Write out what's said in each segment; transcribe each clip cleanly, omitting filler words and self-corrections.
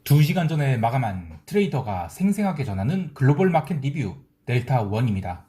2시간 전에 마감한 트레이더가 생생하게 전하는 글로벌 마켓 리뷰 델타1입니다.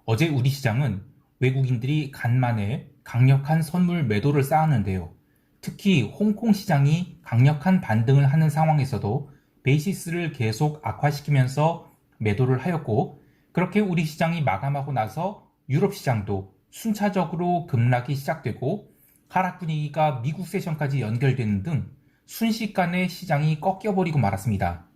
어제 우리 시장은 외국인들이 간만에 강력한 선물 매도를 쌓았는데요. 특히 홍콩 시장이 강력한 반등을 하는 상황에서도 베이시스를 계속 악화시키면서 매도를 하였고, 그렇게 우리 시장이 마감하고 나서 유럽 시장도 순차적으로 급락이 시작되고 하락 분위기가 미국 세션까지 연결되는 등 순식간에 시장이 꺾여버리고 말았습니다.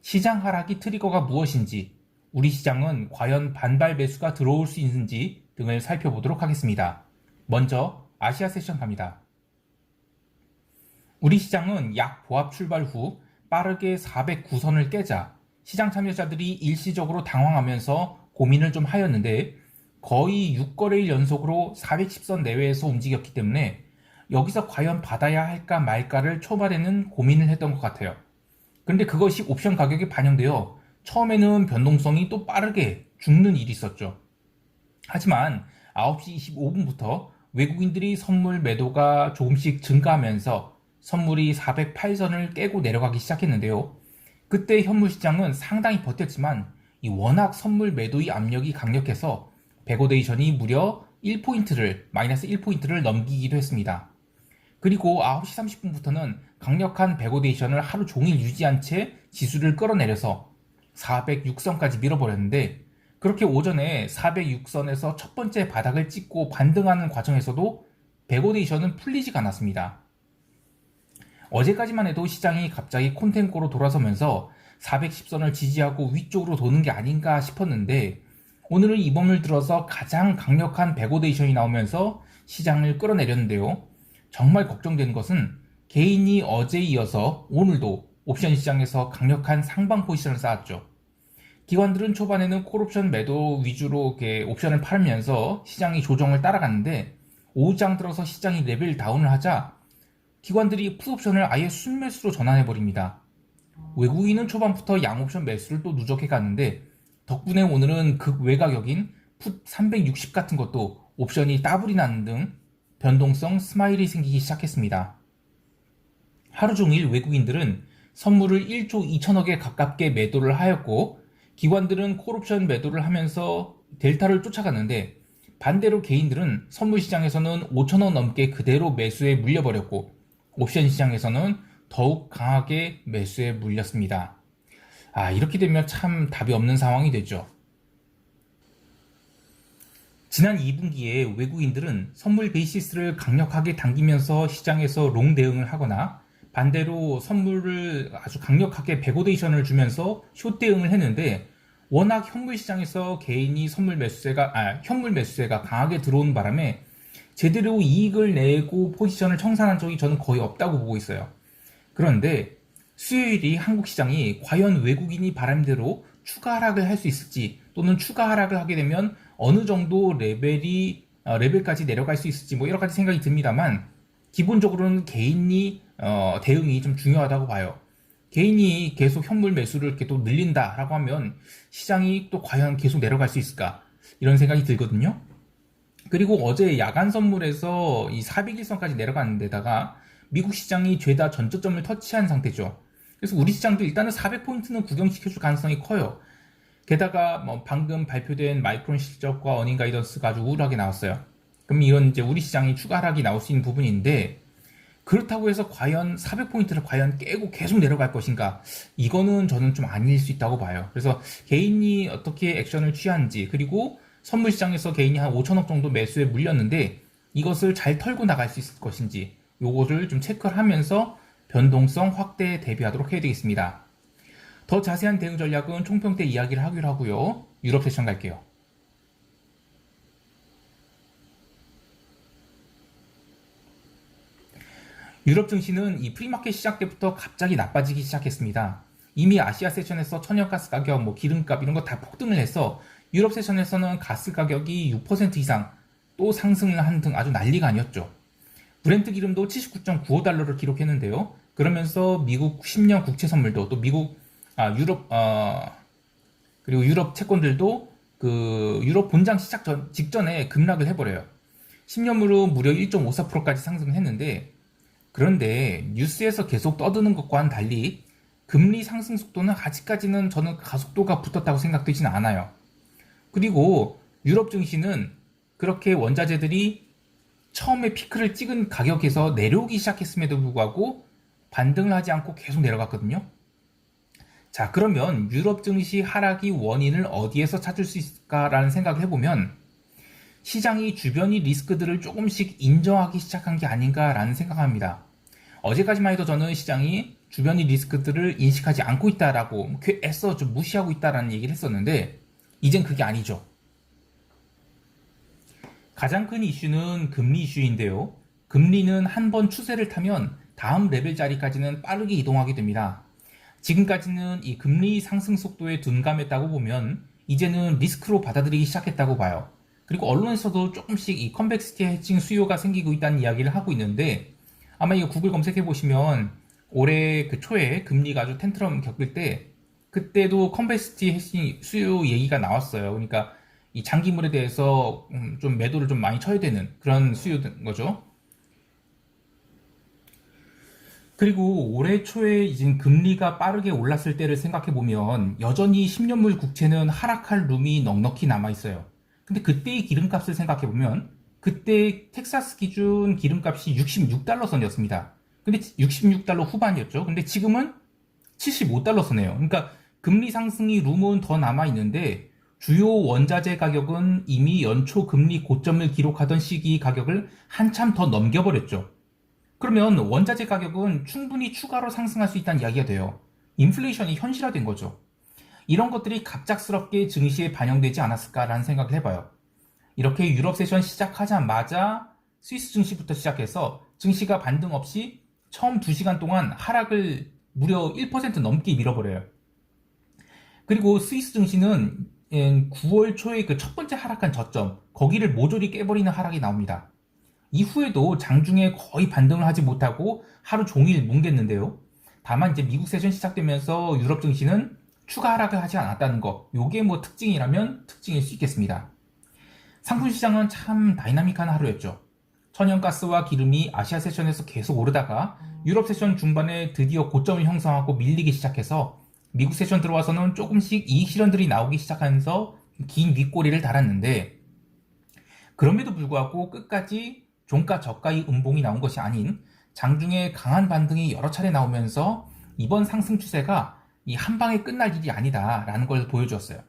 시장 하락이 트리거가 무엇인지, 우리 시장은 과연 반발 매수가 들어올 수 있는지 등을 살펴보도록 하겠습니다. 먼저 아시아 세션 갑니다. 우리 시장은 약 보합 출발 후 빠르게 409선을 깨자 시장 참여자들이 일시적으로 당황하면서 고민을 좀 하였는데, 거의 6거래일 연속으로 410선 내외에서 움직였기 때문에 여기서 과연 받아야 할까 말까를 초반에는 고민을 했던 것 같아요. 그런데 그것이 옵션 가격에 반영되어 처음에는 변동성이 또 빠르게 죽는 일이 있었죠. 하지만 9시 25분부터 외국인들이 선물 매도가 조금씩 증가하면서 선물이 408선을 깨고 내려가기 시작했는데요. 그때 현물 시장은 상당히 버텼지만 이 워낙 선물 매도의 압력이 강력해서 백오데이션이 무려 1포인트를, 마이너스 1포인트를 넘기기도 했습니다. 그리고 9시 30분부터는 강력한 백오데이션을 하루 종일 유지한 채 지수를 끌어내려서 406선까지 밀어버렸는데, 그렇게 오전에 406선에서 첫 번째 바닥을 찍고 반등하는 과정에서도 백오데이션은 풀리지가 않았습니다. 어제까지만 해도 시장이 갑자기 콘텐코로 돌아서면서 410선을 지지하고 위쪽으로 도는 게 아닌가 싶었는데, 오늘은 이번을 들어서 가장 강력한 백오데이션이 나오면서 시장을 끌어내렸는데요. 정말 걱정되는 것은 개인이 어제에 이어서 오늘도 옵션 시장에서 강력한 상방 포지션을 쌓았죠. 기관들은 초반에는 콜옵션 매도 위주로 옵션을 팔면서 시장이 조정을 따라갔는데, 오후장 들어서 시장이 레벨 다운을 하자 기관들이 풋옵션을 아예 순매수로 전환해버립니다. 외국인은 초반부터 양옵션 매수를 또 누적해 갔는데, 덕분에 오늘은 극외가격인 풋 360 같은 것도 옵션이 따블이 나는 등 변동성 스마일이 생기기 시작했습니다. 하루 종일 외국인들은 선물을 1조 2천억에 가깝게 매도를 하였고, 기관들은 콜옵션 매도를 하면서 델타를 쫓아갔는데, 반대로 개인들은 선물 시장에서는 5천억 넘게 그대로 매수에 물려버렸고, 옵션 시장에서는 더욱 강하게 매수에 물렸습니다. 이렇게 되면 참 답이 없는 상황이 되죠. 지난 2분기에 외국인들은 선물 베이시스를 강력하게 당기면서 시장에서 롱 대응을 하거나, 반대로 선물을 아주 강력하게 백오데이션을 주면서 숏 대응을 했는데, 워낙 현물 시장에서 개인이 현물 매수세가 강하게 들어오는 바람에 제대로 이익을 내고 포지션을 청산한 적이 저는 거의 없다고 보고 있어요. 그런데 수요일이 한국 시장이 과연 외국인이 바람대로 추가 하락을 할 수 있을지, 또는 추가 하락을 하게 되면 어느 정도 레벨까지 내려갈 수 있을지 여러 가지 생각이 듭니다만, 기본적으로는 개인이 대응이 좀 중요하다고 봐요. 개인이 계속 현물 매수를 이렇게 또 늘린다라고 하면 시장이 또 과연 계속 내려갈 수 있을까, 이런 생각이 들거든요. 그리고 어제 야간 선물에서 이 401선까지 내려가는 데다가 미국 시장이 죄다 전저점을 터치한 상태죠. 그래서 우리 시장도 일단은 400포인트는 구경시켜줄 가능성이 커요. 게다가 방금 발표된 마이크론 실적과 어닝 가이던스가 아주 우울하게 나왔어요. 그럼 이런 이제 우리 시장이 추가 하락이 나올 수 있는 부분인데, 그렇다고 해서 과연 400포인트를 과연 깨고 계속 내려갈 것인가? 이거는 저는 좀 아닐 수 있다고 봐요. 그래서 개인이 어떻게 액션을 취하는지, 그리고 선물 시장에서 개인이 한 5천억 정도 매수에 물렸는데 이것을 잘 털고 나갈 수 있을 것인지, 요거를 좀 체크를 하면서 변동성 확대에 대비하도록 해야 되겠습니다. 더 자세한 대응 전략은 총평 때 이야기를 하기로 하고요. 유럽 세션 갈게요. 유럽 증시는 이 프리마켓 시작 때부터 갑자기 나빠지기 시작했습니다. 이미 아시아 세션에서 천연가스 가격, 기름값 이런 거 다 폭등을 해서 유럽 세션에서는 가스 가격이 6% 이상 또 상승을 한 등 아주 난리가 아니었죠. 브렌트 기름도 79.95달러를 기록했는데요. 그러면서 미국 10년 국채 선물도, 또 그리고 유럽 채권들도 유럽 본장 시작 직전에 급락을 해버려요. 10년으로 무려 1.54%까지 상승을 했는데, 그런데 뉴스에서 계속 떠드는 것과는 달리 금리 상승 속도는 아직까지는 저는 가속도가 붙었다고 생각되지는 않아요. 그리고 유럽 증시는 그렇게 원자재들이 처음에 피크를 찍은 가격에서 내려오기 시작했음에도 불구하고 반등을 하지 않고 계속 내려갔거든요. 자, 그러면 유럽 증시 하락이 원인을 어디에서 찾을 수 있을까라는 생각을 해보면 시장이 주변의 리스크들을 조금씩 인정하기 시작한 게 아닌가라는 생각합니다. 어제까지만 해도 저는 시장이 주변의 리스크들을 인식하지 않고 있다라고 애써 좀 무시하고 있다라는 얘기를 했었는데 이젠 그게 아니죠. 가장 큰 이슈는 금리 이슈인데요. 금리는 한 번 추세를 타면 다음 레벨 자리까지는 빠르게 이동하게 됩니다. 지금까지는 이 금리 상승 속도에 둔감했다고 보면 이제는 리스크로 받아들이기 시작했다고 봐요. 그리고 언론에서도 조금씩 이 컨벡시티 해칭 수요가 생기고 있다는 이야기를 하고 있는데 아마 이거 구글 검색해 보시면 올해 그 초에 금리가 아주 텐트럼 겪을 때 그때도 컨벡시티 해칭 수요 얘기가 나왔어요. 그러니까 이 장기물에 대해서 좀 매도를 좀 많이 쳐야 되는 그런 수요인 거죠. 그리고 올해 초에 이제 금리가 빠르게 올랐을 때를 생각해 보면 여전히 10년물 국채는 하락할 룸이 넉넉히 남아 있어요. 근데 그때의 기름값을 생각해 보면 그때 텍사스 기준 기름값이 66달러 선이었습니다. 근데 66달러 후반이었죠. 근데 지금은 75달러 선이에요. 그러니까 금리 상승이 룸은 더 남아 있는데 주요 원자재 가격은 이미 연초 금리 고점을 기록하던 시기 가격을 한참 더 넘겨버렸죠. 그러면 원자재 가격은 충분히 추가로 상승할 수 있다는 이야기가 돼요. 인플레이션이 현실화된 거죠. 이런 것들이 갑작스럽게 증시에 반영되지 않았을까라는 생각을 해봐요. 이렇게 유럽 세션 시작하자마자 스위스 증시부터 시작해서 증시가 반등 없이 처음 2시간 동안 하락을 무려 1% 넘게 밀어버려요. 그리고 스위스 증시는 9월 초에 그 첫 번째 하락한 저점, 거기를 모조리 깨버리는 하락이 나옵니다. 이후에도 장중에 거의 반등을 하지 못하고 하루 종일 뭉갰는데요. 다만 이제 미국 세션 시작되면서 유럽 증시는 추가 하락을 하지 않았다는 거, 요게 뭐 특징이라면 특징일 수 있겠습니다. 상품 시장은 참 다이나믹한 하루였죠. 천연가스와 기름이 아시아 세션에서 계속 오르다가 유럽 세션 중반에 드디어 고점을 형성하고 밀리기 시작해서 미국 세션 들어와서는 조금씩 이익 실현들이 나오기 시작하면서 긴 윗꼬리를 달았는데 그럼에도 불구하고 끝까지 종가 저가의 음봉이 나온 것이 아닌 장중에 강한 반등이 여러 차례 나오면서 이번 상승 추세가 이 한 방에 끝날 일이 아니다라는 걸 보여주었어요.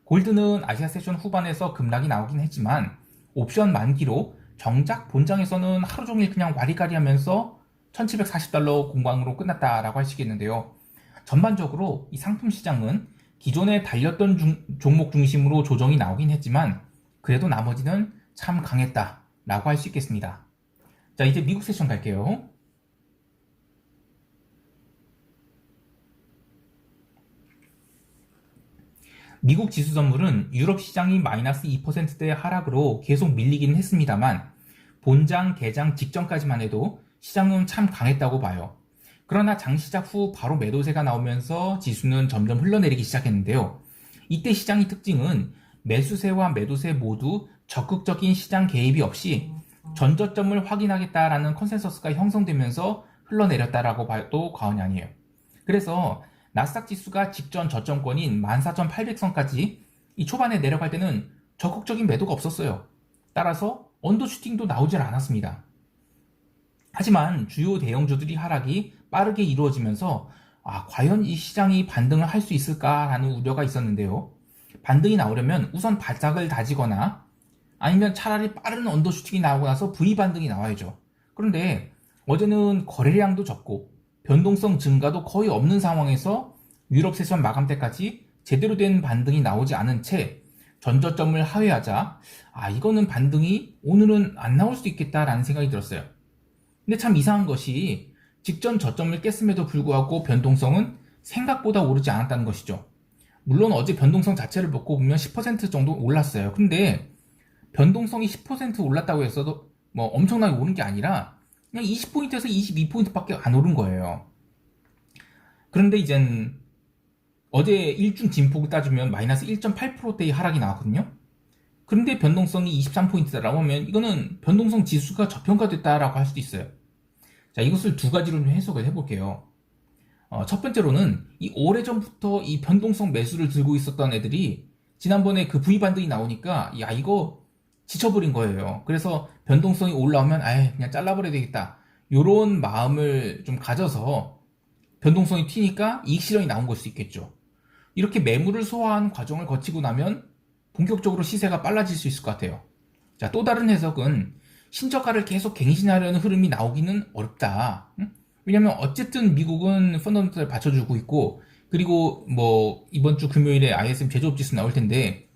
골드는 아시아 세션 후반에서 급락이 나오긴 했지만 옵션 만기로 정작 본장에서는 하루 종일 그냥 와리가리 하면서 1740달러 공방으로 끝났다라고 할 수 있겠는데요. 전반적으로 이 상품 시장은 기존에 달렸던 종목 중심으로 조정이 나오긴 했지만 그래도 나머지는 참 강했다라고 할 수 있겠습니다. 자, 이제 미국 세션 갈게요. 미국 지수 선물은 유럽 시장이 마이너스 2%대의 하락으로 계속 밀리긴 했습니다만 본장 개장 직전까지만 해도 시장은 참 강했다고 봐요. 그러나 장 시작 후 바로 매도세가 나오면서 지수는 점점 흘러내리기 시작했는데요. 이때 시장의 특징은 매수세와 매도세 모두 적극적인 시장 개입이 없이 전저점을 확인하겠다라는 컨센서스가 형성되면서 흘러내렸다라고 봐도 과언이 아니에요. 그래서 나스닥 지수가 직전 저점권인 14,800선까지 이 초반에 내려갈 때는 적극적인 매도가 없었어요. 따라서 언더슈팅도 나오질 않았습니다. 하지만 주요 대형주들이 하락이 빠르게 이루어지면서 과연 이 시장이 반등을 할 수 있을까라는 우려가 있었는데요. 반등이 나오려면 우선 바닥을 다지거나 아니면 차라리 빠른 언더슈팅이 나오고 나서 V 반등이 나와야죠. 그런데 어제는 거래량도 적고 변동성 증가도 거의 없는 상황에서 유럽 세션 마감 때까지 제대로 된 반등이 나오지 않은 채 전저점을 하회하자 이거는 반등이 오늘은 안 나올 수도 있겠다라는 생각이 들었어요. 근데 참 이상한 것이 직전 저점을 깼음에도 불구하고 변동성은 생각보다 오르지 않았다는 것이죠. 물론 어제 변동성 자체를 놓고 보면 10% 정도 올랐어요. 근데 변동성이 10% 올랐다고 해서도 뭐 엄청나게 오른 게 아니라 그냥 20포인트에서 22포인트밖에 안 오른 거예요. 그런데 이젠 어제 일중 진폭을 따지면 마이너스 1.8%대의 하락이 나왔거든요. 그런데 변동성이 23포인트다라고 하면 이거는 변동성 지수가 저평가됐다라고 할 수도 있어요. 자, 이것을 두 가지로 좀 해석을 해볼게요. 첫 번째로는 이 오래전부터 이 변동성 매수를 들고 있었던 애들이 지난번에 그 V 반등이 나오니까 야 이거 지쳐버린 거예요. 그래서 변동성이 올라오면 아예 그냥 잘라버려야 되겠다. 요런 마음을 좀 가져서 변동성이 튀니까 이익 실현이 나온 걸 수 있겠죠. 이렇게 매물을 소화한 과정을 거치고 나면 본격적으로 시세가 빨라질 수 있을 것 같아요. 자, 또 다른 해석은 신저가를 계속 갱신하려는 흐름이 나오기는 어렵다. 왜냐면 어쨌든 미국은 펀더멘털을 받쳐주고 있고, 그리고 뭐 이번 주 금요일에 ISM 제조업 지수 나올 텐데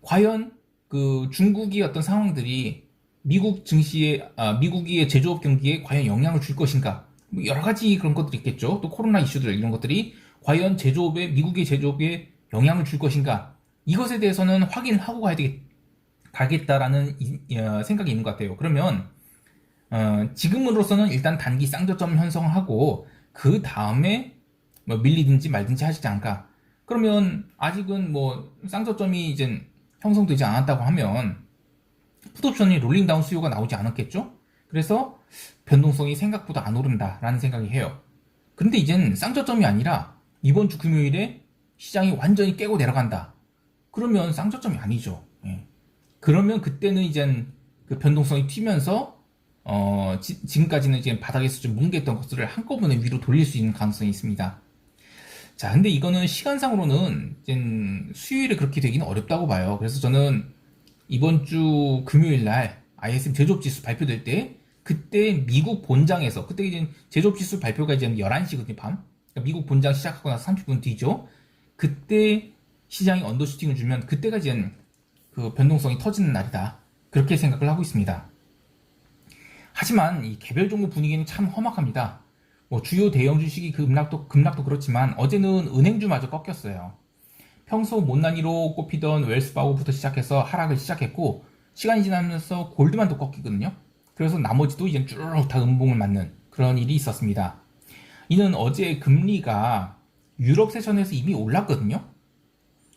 과연 그 중국의 어떤 상황들이 미국 증시에 미국의 제조업 경기에 과연 영향을 줄 것인가? 뭐 여러 가지 그런 것들이 있겠죠. 또 코로나 이슈들 이런 것들이 과연 제조업에 미국의 제조업에 영향을 줄 것인가? 이것에 대해서는 확인을 하고 가겠다라는 생각이 있는 것 같아요. 그러면 지금으로서는 일단 단기 쌍저점 형성을 하고 그 다음에 뭐 밀리든지 말든지 하시지 않을까. 그러면 아직은 뭐 쌍저점이 이제 형성되지 않았다고 하면 풋옵션이 롤링다운 수요가 나오지 않았겠죠? 그래서 변동성이 생각보다 안 오른다라는 생각이 해요. 그런데 이젠 쌍저점이 아니라 이번 주 금요일에 시장이 완전히 깨고 내려간다. 그러면 쌍저점이 아니죠. 예. 그러면 그때는 이젠 그 변동성이 튀면서 지금까지는 이제 바닥에서 좀 뭉개했던 것들을 한꺼번에 위로 돌릴 수 있는 가능성이 있습니다. 자, 근데 이거는 시간상으로는 이제 수요일에 그렇게 되기는 어렵다고 봐요. 그래서 저는 이번 주 금요일 날 ISM 제조업 지수 발표될 때 그때 미국 본장에서 그때 이제 제조업 지수 발표가 이제 11시거든요, 밤. 그러니까 미국 본장 시작하고 나서 30분 뒤죠. 그때 시장이 언더슈팅을 주면 그때가 이제 그 변동성이 터지는 날이다. 그렇게 생각을 하고 있습니다. 하지만 이 개별 종목 분위기는 참 험악합니다. 뭐 주요 대형 주식이 급락도 그렇지만 어제는 은행주마저 꺾였어요. 평소 못난이로 꼽히던 웰스파고부터 시작해서 하락을 시작했고 시간이 지나면서 골드만도 꺾이거든요. 그래서 나머지도 이제 쭈르륵 다 음봉을 맞는 그런 일이 있었습니다. 이는 어제 금리가 유럽 세션에서 이미 올랐거든요.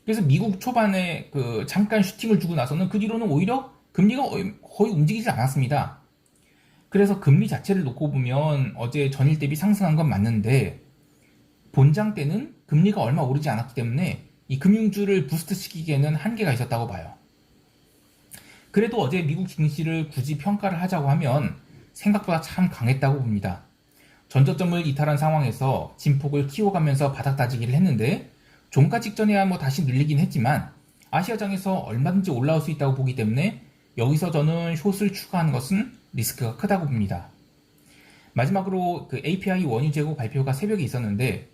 그래서 미국 초반에 그 잠깐 슈팅을 주고 나서는 그 뒤로는 오히려 금리가 거의 움직이지 않았습니다. 그래서 금리 자체를 놓고 보면 어제 전일 대비 상승한 건 맞는데 본장 때는 금리가 얼마 오르지 않았기 때문에 이 금융주를 부스트 시키기에는 한계가 있었다고 봐요. 그래도 어제 미국 증시를 굳이 평가를 하자고 하면 생각보다 참 강했다고 봅니다. 전저점을 이탈한 상황에서 진폭을 키워가면서 바닥 다지기를 했는데 종가 직전에야 뭐 다시 눌리긴 했지만 아시아장에서 얼마든지 올라올 수 있다고 보기 때문에 여기서 저는 숏을 추가하는 것은 리스크가 크다고 봅니다. 마지막으로 그 API 원유 재고 발표가 새벽에 있었는데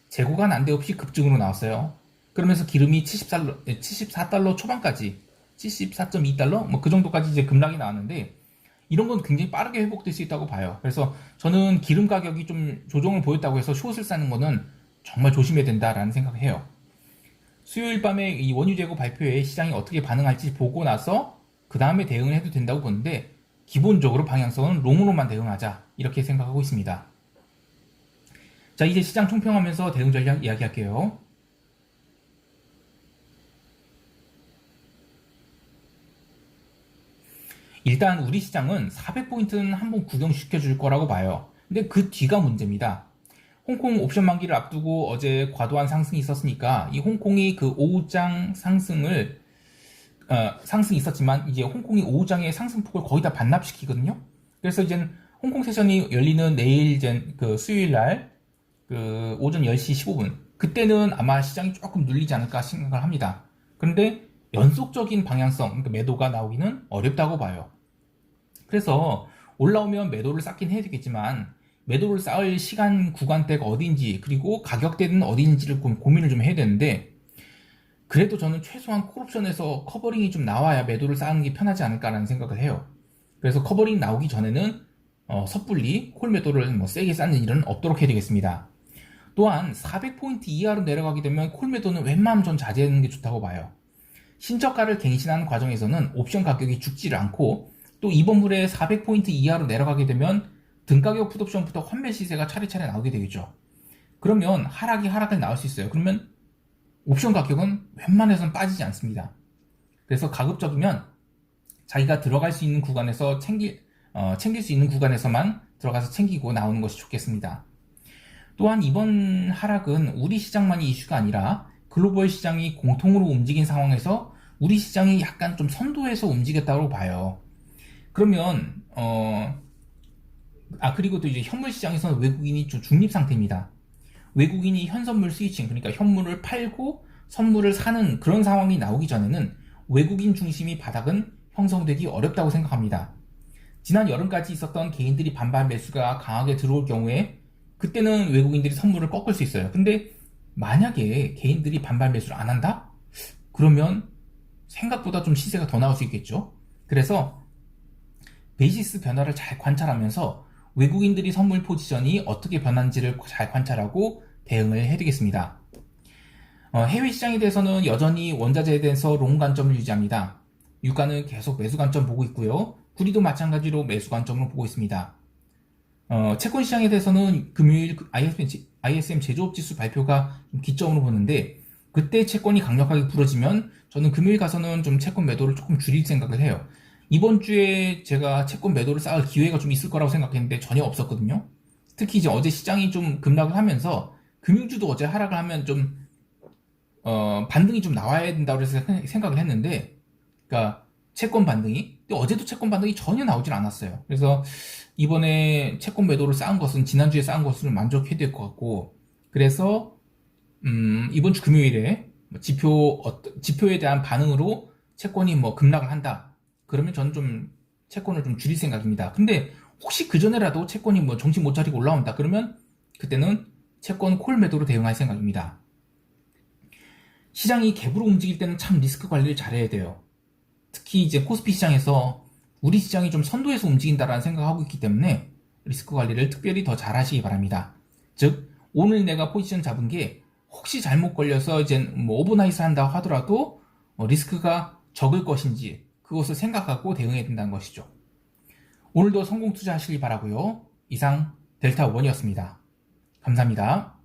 재고가 난데없이 급증으로 나왔어요. 그러면서 기름이 74달러 초반까지 74.2달러 뭐 그 정도까지 이제 급락이 나왔는데 이런 건 굉장히 빠르게 회복될 수 있다고 봐요. 그래서 저는 기름 가격이 좀 조정을 보였다고 해서 숏을 사는 거는 정말 조심해야 된다라는 생각을 해요. 수요일 밤에 이 원유 재고 발표에 시장이 어떻게 반응할지 보고 나서 그 다음에 대응을 해도 된다고 보는데 기본적으로 방향성은 롱으로만 대응하자 이렇게 생각하고 있습니다. 자, 이제 시장 총평하면서 대응 전략 이야기할게요. 일단 우리 시장은 400포인트는 한번 구경시켜 줄 거라고 봐요. 근데 그 뒤가 문제입니다. 홍콩 옵션 만기를 앞두고 어제 과도한 상승이 있었으니까 이 홍콩이 그 오후장 상승이 있었지만 이제 홍콩이 오후장의 상승폭을 거의 다 반납시키거든요. 그래서 이제 홍콩 세션이 열리는 내일 그 수요일 날 그 오전 10시 15분 그때는 아마 시장이 조금 눌리지 않을까 생각을 합니다. 그런데 연속적인 방향성, 그러니까 매도가 나오기는 어렵다고 봐요. 그래서 올라오면 매도를 쌓긴 해야 되겠지만 매도를 쌓을 시간 구간대가 어딘지 그리고 가격대는 어딘지를 고민을 좀 해야 되는데 그래도 저는 최소한 콜옵션에서 커버링이 좀 나와야 매도를 쌓는 게 편하지 않을까라는 생각을 해요. 그래서 커버링 나오기 전에는 섣불리 콜 매도를 뭐 세게 쌓는 일은 없도록 해야 되겠습니다. 또한 400포인트 이하로 내려가게 되면 콜 매도는 웬만하면 전 자제하는 게 좋다고 봐요. 신저가를 갱신하는 과정에서는 옵션 가격이 죽지를 않고 또 이번 물에 400포인트 이하로 내려가게 되면 등가격 풋옵션부터 환매 시세가 차례차례 나오게 되겠죠. 그러면 하락을 나올 수 있어요. 그러면 옵션 가격은 웬만해서는 빠지지 않습니다. 그래서 가급적이면 자기가 들어갈 수 있는 구간에서 챙길 수 있는 구간에서만 들어가서 챙기고 나오는 것이 좋겠습니다. 또한 이번 하락은 우리 시장만이 이슈가 아니라 글로벌 시장이 공통으로 움직인 상황에서 우리 시장이 약간 좀 선도해서 움직였다고 봐요. 그러면 그리고 또 이제 현물 시장에서는 외국인이 좀 중립 상태입니다. 외국인이 현선물 스위칭, 그러니까 현물을 팔고 선물을 사는 그런 상황이 나오기 전에는 외국인 중심의 바닥은 형성되기 어렵다고 생각합니다. 지난 여름까지 있었던 개인들이 반반 매수가 강하게 들어올 경우에 그때는 외국인들이 선물을 꺾을 수 있어요. 근데 만약에 개인들이 반반 매수를 안 한다? 그러면 생각보다 좀 시세가 더 나올 수 있겠죠. 그래서 베이시스 변화를 잘 관찰하면서 외국인들이 선물 포지션이 어떻게 변한지를 잘 관찰하고 대응을 해드리겠습니다. 해외 시장에 대해서는 여전히 원자재에 대해서 롱 관점을 유지합니다. 유가는 계속 매수 관점 보고 있고요. 구리도 마찬가지로 매수 관점으로 보고 있습니다. 채권 시장에 대해서는 금요일 ISM 제조업 지수 발표가 좀 기점으로 보는데 그때 채권이 강력하게 부러지면 저는 금요일 가서는 좀 채권 매도를 조금 줄일 생각을 해요. 이번 주에 제가 채권 매도를 쌓을 기회가 좀 있을 거라고 생각했는데 전혀 없었거든요. 특히 이제 어제 시장이 좀 급락을 하면서 금융주도 어제 하락을 하면 좀 반등이 좀 나와야 된다고 해서 생각을 했는데, 그러니까 채권 반등이, 근데 어제도 채권 반등이 전혀 나오질 않았어요. 그래서 이번에 채권 매도를 쌓은 것은 지난주에 쌓은 것으로 만족해야 될 것 같고, 그래서 이번 주 금요일에 지표에 대한 반응으로 채권이 뭐 급락을 한다. 그러면 저는 좀 채권을 좀 줄일 생각입니다. 근데 혹시 그 전에라도 채권이 뭐 정신 못 차리고 올라온다. 그러면 그때는 채권 콜 매도로 대응할 생각입니다. 시장이 갭으로 움직일 때는 참 리스크 관리를 잘해야 돼요. 특히 이제 코스피 시장에서 우리 시장이 좀 선도해서 움직인다라는 생각을 하고 있기 때문에 리스크 관리를 특별히 더 잘 하시기 바랍니다. 즉, 오늘 내가 포지션 잡은 게 혹시 잘못 걸려서 이제 뭐 오버나이스 한다 하더라도 리스크가 적을 것인지 그것을 생각하고 대응해야 된다는 것이죠. 오늘도 성공 투자하시길 바라고요. 이상 델타원이었습니다. 감사합니다.